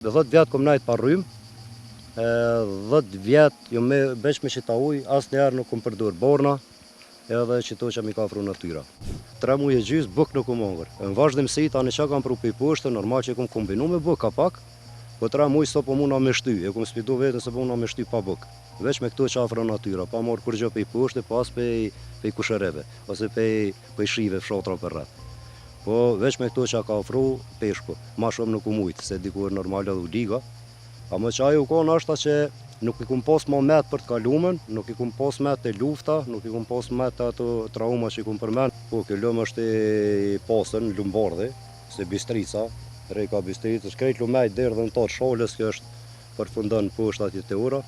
10 vjet kom najt pa rrym, 10 vjet jo me veç me qita uj, asnjëherë nuk kom përdor borna, edhe qito që mi ka afru natyra. 3 muaj e gjys buk nuk kom hongër. Në vazhdimsi tani çka kam pru pe poshtë, normal që kom kombinu me buk kapak, po 3 muaj s'po muna me shty, e kom sfidu veten se po muna me shty pa buk. Veç me këto që afro natyra, pa marr kur gjë pe poshtë, pas pe kushëreve, ose pe shive fshatra për rreth. Po veç me këto që ka ofru peshku, ma shumë nuk u mujtë, se dikur normal edhe u liga. A më që ajo u konë është që nuk i kum pas ma met për të kalumen, nuk i kum pas met të lufta, nuk i kum pas met të ato trauma që i kum përmen. Po, kjo lumë është i pasën, lumbardhi, se bistrica, rejka bistrica, shkrejt lumejt dherë dhe në tatë shalës, kjo është përfundon poshtë atje të ora.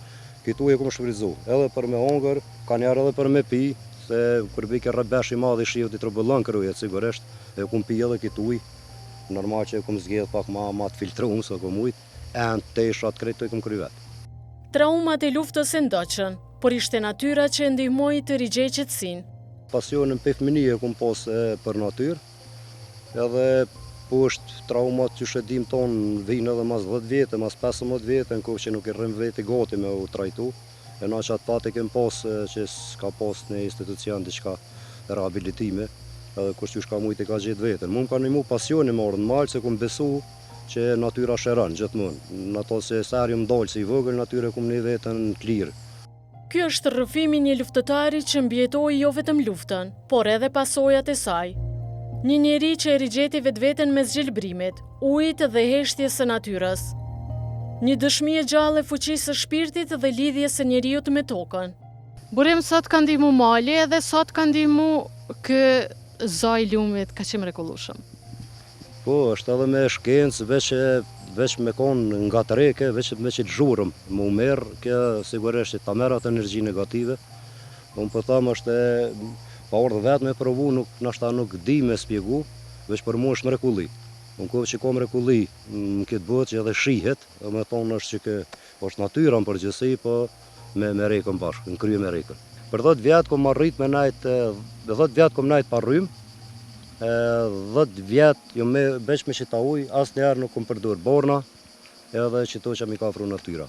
Këtu e kum shfrizu, edhe për me hongër, ka njerë edhe për me pi, se kur bike rëbesh i madh i shiut i trëbëllon këruje, sigurisht, e kum pi edhe këtë uj, normal që e kum zgjedh pak ma të filtrum, se kum ujt, e në teshat krejt të e kum kry vetë. Traumat e luftës e ndoqën, por ishte natyra që ndihmoi të rigjej qetësinë. Pasionin për fëmini e kum pas për natyrë, edhe poshtë traumat që shedim tonë vinë edhe mas 10 vjetë, mas 15 vjetë, në kohë që nuk i rrim veti gati me u trajtu. E na që atë pati kem pas që s'ka pas në institucion diçka rehabilitime, edhe kush që shka mujt i ka gjithë vetën. Mu më ka një pasioni marrë në malë, se kum besu që natyra shëran gjithmonë. Në ato se serë më dalë si i vogël, natyre kum një vetën të lirë. Ky është rrëfimi një luftëtari që mbjetoi jo vetëm luftën, por edhe pasojat e saj. Një njeri që e rigjeti vetveten mes gjelbrimit, ujit dhe heshtjes së natyrës. Një dëshmi e gjallë e fuqisë së shpirtit dhe lidhjes së njeriut me tokën. Burim, sot ka ndihmu mali edhe sot ka ndihmu kë zaj lumit ka qenë mrekullueshëm. Po, është edhe me shkencë, veç me konë nga të reke, veç me që të zhurëm, më merë, kjo sigurisht që ta merë atë energji negative. Unë po thamë është pa ordë vetë me provu, nashta nuk di me spjegu, veç për mu është mrekulli. Unë kohë që ka mrekulli në këtë botë që edhe shihet, me thonë është që kë është natyra në përgjësi, po me rekën bashkë, në krye me rekën. Për 10 vjetë kom arrit me najt, 10 vjetë kom najt pa rrym, 10 vjetë jo me veç me qita uj, asnjëherë nuk kom përdor borna, edhe qito që mi ka afru natyra.